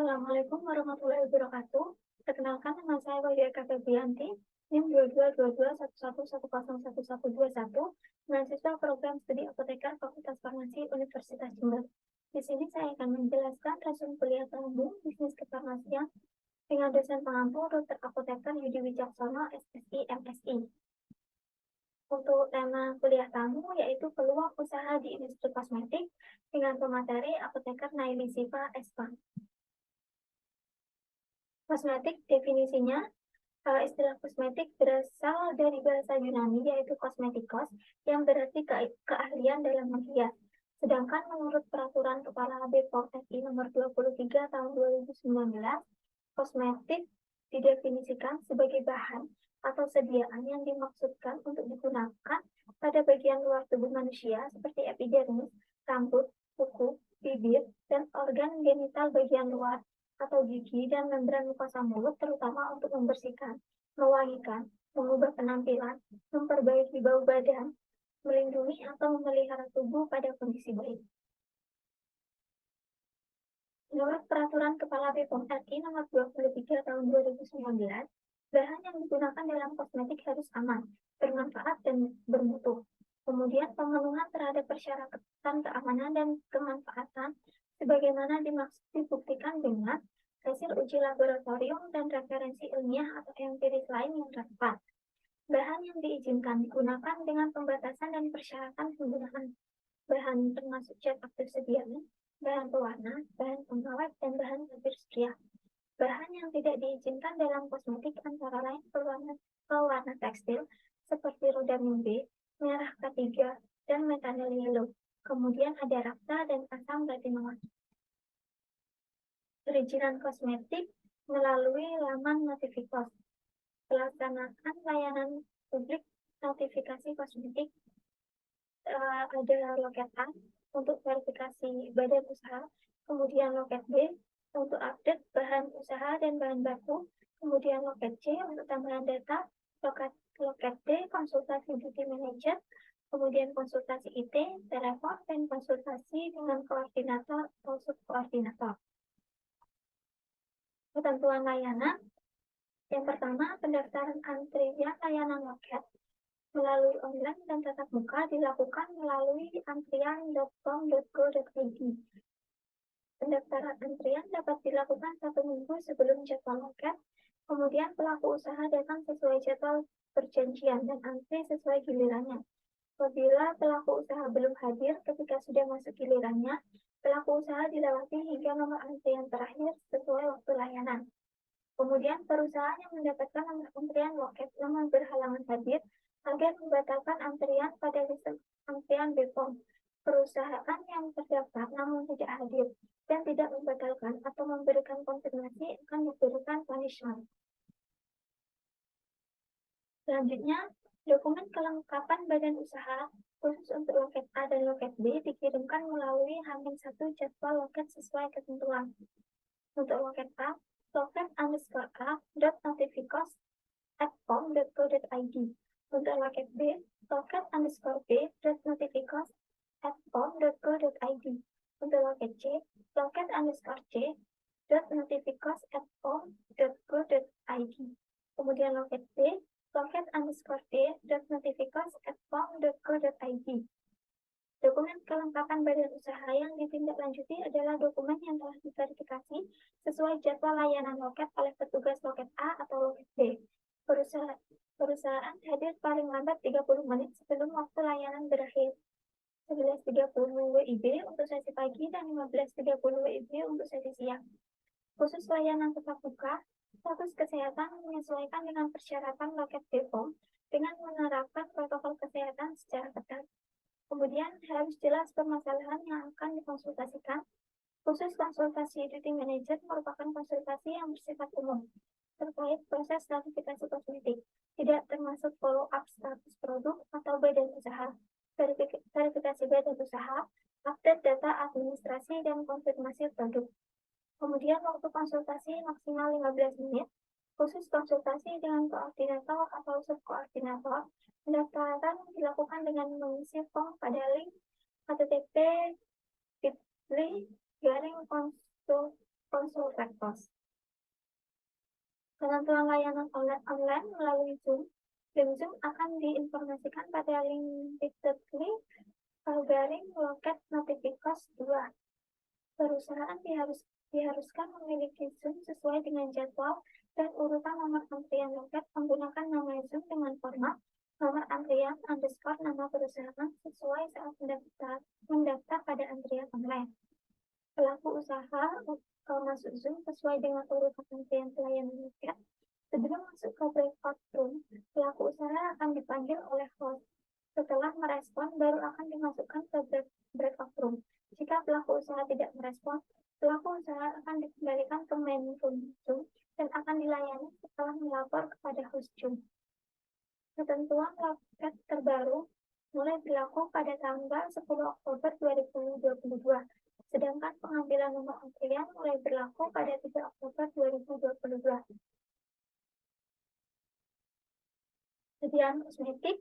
Assalamualaikum warahmatullahi wabarakatuh. Perkenalkan, nama saya Wahyu Eka Febrianti, NIM 222211101121, mahasiswa program studi apoteker Fakultas Farmasi Universitas Jember. Di sini saya akan menjelaskan resume kuliah tamu bisnis kefarmasian dengan dosen pengampu Dr. Apoteker Yudi Wicaksono, SSI, MSI. Untuk tema kuliah tamu yaitu peluang usaha di industri kosmetik dengan pemateri Apoteker Naili Siva, SPA. Kosmetik definisinya, istilah kosmetik berasal dari bahasa Yunani yaitu kosmetikos yang berarti keahlian dalam menghias. Sedangkan menurut peraturan Kepala BPOM RI nomor 23 tahun 2019, kosmetik didefinisikan sebagai bahan atau sediaan yang dimaksudkan untuk digunakan pada bagian luar tubuh manusia seperti epidermis, rambut, kuku, bibir, dan organ genital bagian luar atau gigi dan membran mukosa mulut, terutama untuk membersihkan, mewangikan, mengubah penampilan, memperbaiki bau badan, melindungi atau memelihara tubuh pada kondisi baik. Menurut Peraturan Kepala BPOM RI nomor 23 tahun 2019, bahan yang digunakan dalam kosmetik harus aman, bermanfaat, dan bermutu. Kemudian pemenuhan terhadap persyaratan keamanan dan kemanfaatan sebagaimana dimaksud dibuktikan dengan hasil uji laboratorium dan referensi ilmiah atau empiris lain yang relevan. Bahan yang diizinkan digunakan dengan pembatasan dan persyaratan penggunaan bahan termasuk zat aktif sediaan, bahan pewarna, bahan pengawet, dan bahan hampir sedia. Bahan yang tidak diizinkan dalam kosmetik antara lain pewarna tekstil seperti rodamin B, merah K3, dan methanol yellow. Kemudian ada rapta dan asam retinoat. Perizinan kosmetik melalui laman Notifikos. Pelaksanaan layanan publik notifikasi kosmetik, ada loket A untuk verifikasi badan usaha, kemudian loket B untuk update bahan usaha dan bahan baku, kemudian loket C untuk tambahan data, loket D konsultasi duty manager, kemudian konsultasi IT, telepon, dan konsultasi dengan koordinator atau subkoordinator. Ketentuan layanan. Yang pertama, pendaftaran antrian layanan loket melalui online dan tatap muka dilakukan melalui antrian.com.go.id. Pendaftaran antrian dapat dilakukan 1 minggu sebelum jadwal loket. Kemudian pelaku usaha datang sesuai jadwal perjanjian dan antri sesuai gilirannya. Apabila pelaku usaha belum hadir ketika sudah masuk gilirannya, pelaku usaha dilewati hingga nomor antrian terakhir sesuai waktu layanan. Kemudian perusahaan yang mendapatkan nomor antrian loket namun berhalangan hadir agar membatalkan antrian pada sistem antrian BPOM. Perusahaan yang terdaftar namun tidak hadir dan tidak membatalkan atau memberikan konfirmasi akan diberikan punishment. Selanjutnya, dokumen kelengkapan badan usaha khusus untuk loket A dan loket B dikirimkan melalui H-1 jadwal loket sesuai ketentuan. Untuk loket A, loket_A.notifikos@pom.go.id. Untuk loket B, loket_B.notifikos@pom.go.id. Untuk loket C, loket_C.notifikos@pom.go.id. Kemudian loket D, loket_D.notifikos@pom.go.id. Dokumen kelengkapan badan usaha yang ditindaklanjuti adalah dokumen yang telah diverifikasi sesuai jadwal layanan loket oleh petugas loket A atau loket B. Perusahaan hadir paling lambat 30 menit sebelum waktu layanan berakhir. 11.30 WIB untuk sesi pagi dan 15.30 WIB untuk sesi siang. Khusus layanan tetap muka, status kesehatan menyesuaikan dengan persyaratan loket BPOM dengan menerapkan protokol kesehatan secara ketat. Kemudian harus jelas permasalahan yang akan dikonsultasikan. Khusus konsultasi duty manager merupakan konsultasi yang bersifat umum terkait proses sertifikasi kosmetik, tidak termasuk follow-up status produk atau badan usaha, verifikasi badan usaha, update data administrasi, dan konfirmasi produk. Kemudian waktu konsultasi maksimal 15 menit, khusus konsultasi dengan koordinator atau subkoordinator. Pendaftaran dilakukan dengan mengisi form pada link http://bit.ly/konsultasi konsulvertos. Penentuan layanan online melalui Zoom, Zoom akan diinformasikan pada link bit.ly garing loket notifikasi 2. Perusahaan diharuskan memiliki Zoom sesuai dengan jadwal dan urutan nomor antrian loket menggunakan nama Zoom dengan format nomor antrian _ nama perusahaan sesuai saat mendaftar pada antrian online. Pelaku usaha masuk Zoom sesuai dengan urutan antrian pelayanan loket. Sebelum masuk ke breakout room, pelaku usaha akan dipanggil oleh host. Setelah merespon, baru akan dimasukkan ke breakout room. Jika pelaku usaha tidak merespon, pelaku usaha akan dikembalikan ke main room Zoom dan akan dilayani setelah melapor kepada host Zoom. Ketentuan loket terbaru mulai berlaku pada tanggal 10 Oktober 2022, sedangkan pengambilan nomor antrian mulai berlaku pada 3 Oktober 2022. Sediaan kosmetik.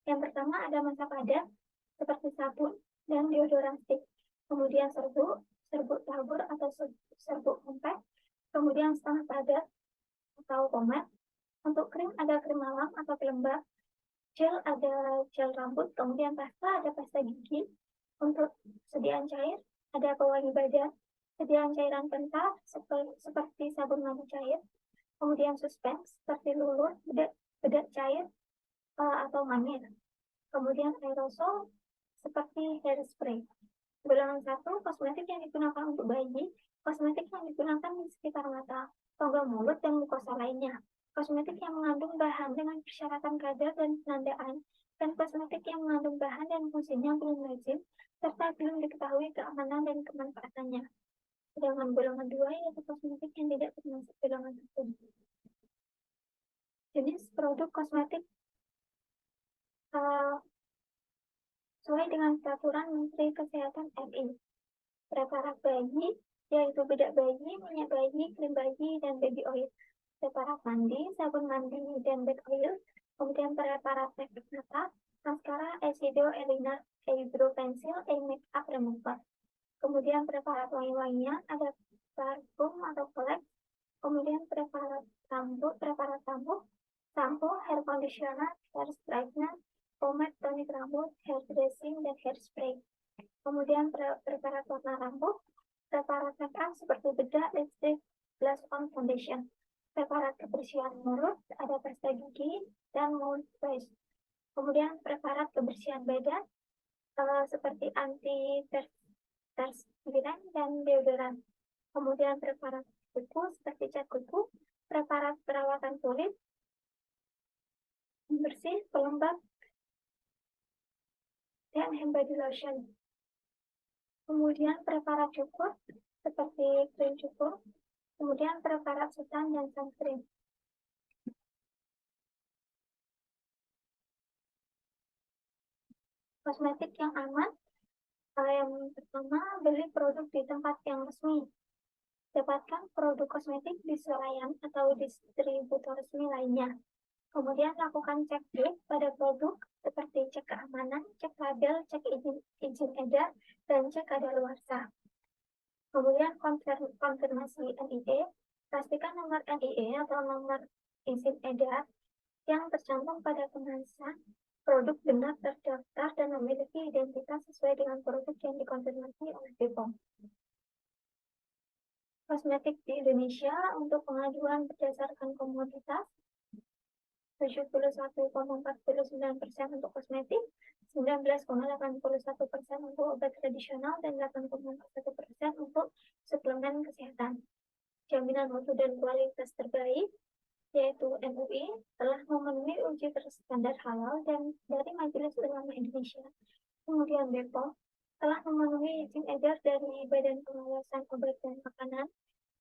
Yang pertama ada masa padat, seperti sabun dan deodoran stick. Kemudian serbuk tabur atau serbuk kompak. Kemudian setengah padat atau pomade. Untuk krim ada krim malam atau pelembab. Gel ada gel rambut. Kemudian pasta ada pasta gigi. Untuk sediaan cair ada pewangi badan. Sediaan cairan kental seperti sabun mandi cair. Kemudian suspens seperti lulur, bedak cair atau manir. Kemudian aerosol seperti hairspray. Golongan 1, kosmetik yang digunakan untuk bayi, kosmetik yang digunakan di sekitar mata, rongga mulut, dan mukosa lainnya. Kosmetik yang mengandung bahan dengan persyaratan kadar dan penandaan, dan kosmetik yang mengandung bahan dan fungsinya belum lazim, serta belum diketahui keamanan dan kemanfaatannya. Sedangkan golongan 2 yaitu kosmetik yang tidak termasuk golongan 1. Jenis produk kosmetik sesuai dengan peraturan Menteri Kesehatan RI. Preparat bayi, yaitu bedak bayi, minyak bayi, krim bayi, dan baby oil. Preparat mandi, sabun mandi, dan bed oil. Kemudian preparat make mata, maskara, eyeshadow, eyeliner, eyebrow pencil, makeup remover. Kemudian preparat wangi-wangian, ada parfum atau kolek. Kemudian preparat rambut, sampo, hair conditioner, hair straightener, pomade, tonik rambut, hair dressing, dan hairspray. Kemudian preparat warna rambut, preparat makeup seperti bedak, lipstick, blush on, foundation. Preparat kebersihan mulut, ada pasta gigi, dan mouthwash. Kemudian preparat kebersihan badan, seperti anti-perspiran dan deodoran. Kemudian preparat kuku seperti cat kuku, preparat perawatan kulit, bersih, pelembab, dan hand body lotion. Kemudian preparat cukur seperti krim cukur. Kemudian preparat suntan dan sunscreen. Kosmetik yang aman. Yang pertama, beli produk di tempat yang resmi. Dapatkan produk kosmetik di swalayan atau distributor resmi lainnya. Kemudian lakukan cek date pada produk seperti cek keamanan, cek label, cek izin edar, dan cek kadaluarsa. Kemudian konfirmasi NIE, pastikan nomor NIE atau nomor izin edar yang tercantum pada kemasan produk benar terdaftar dan memiliki identitas sesuai dengan produk yang dikonfirmasi oleh BPOM. Kosmetik di Indonesia untuk pengaduan berdasarkan komoditas 71,49% untuk kosmetik, 19,81% untuk obat tradisional, dan 8,41% untuk suplemen kesehatan. Jaminan mutu dan kualitas terbaik, yaitu MUI, telah memenuhi uji standar halal dan dari Majelis Ulama Indonesia. Kemudian BPOM telah memenuhi izin edar dari Badan Pengawasan Obat dan Makanan.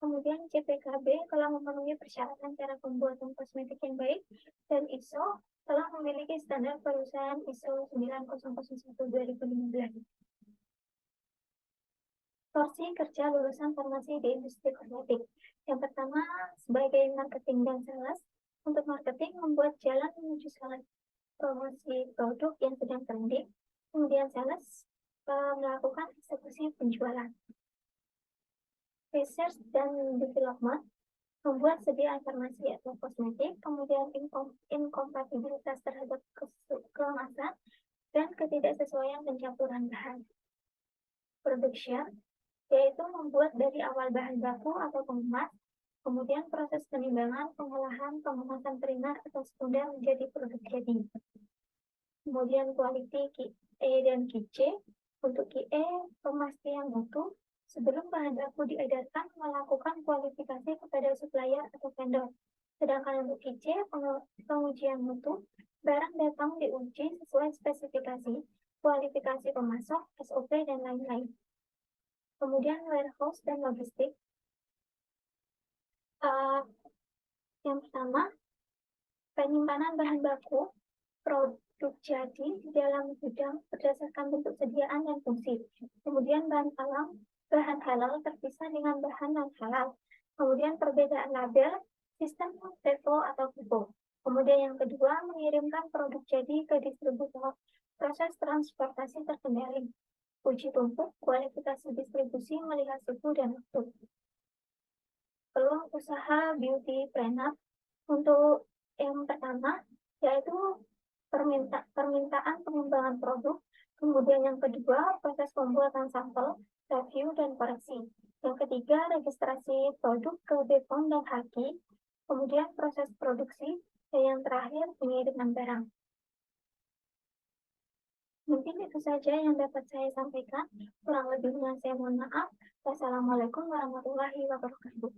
Kemudian CPKB telah memenuhi persyaratan cara pembuatan kosmetik yang baik, dan ISO telah memiliki standar perusahaan ISO 9001/2015. Porsi kerja lulusan farmasi di industri kosmetik. Yang pertama, sebagai marketing dan sales. Untuk marketing, membuat jalan menuju sales, promosi produk yang sedang trending. Kemudian sales, melakukan eksekusi penjualan. research dan development, membuat sedia farmasi atau kosmetik, kemudian inkompatibilitas terhadap kemasan, dan ketidaksesuaian pencampuran bahan. Production, yaitu membuat dari awal bahan baku atau pengemas, kemudian proses penimbangan, pengolahan, pengemasan primer atau sekunder menjadi produk jadi. Kemudian quality QE dan QC. Untuk QE, pemastian mutu. Sebelum bahan baku diedarkan, melakukan kualifikasi kepada supplier atau vendor. Sedangkan untuk QC, pengujian mutu, barang datang diuji sesuai spesifikasi, kualifikasi pemasok, SOP, dan lain-lain. Kemudian warehouse dan logistik. Yang pertama, penyimpanan bahan baku produk jadi di dalam gudang berdasarkan bentuk sediaan dan fungsi. Kemudian bahan halal terpisah dengan bahan non-halal. Kemudian perbedaan label, sistem FIFO atau FIFO. Kemudian yang kedua, mengirimkan produk jadi ke distributor. Proses transportasi terkendali. Uji tumpuk, kualifikasi distribusi melihat suhu dan waktu. Peluang usaha beauty planner. Untuk yang pertama, yaitu permintaan pengembangan produk. Kemudian yang kedua, proses pembuatan sampel, review, dan koreksi. Yang ketiga, registrasi produk ke BPOM dan HAKI. Kemudian proses produksi. Dan yang terakhir, pengiriman barang. Mungkin itu saja yang dapat saya sampaikan. Kurang lebihnya saya mohon maaf. Wassalamualaikum warahmatullahi wabarakatuh.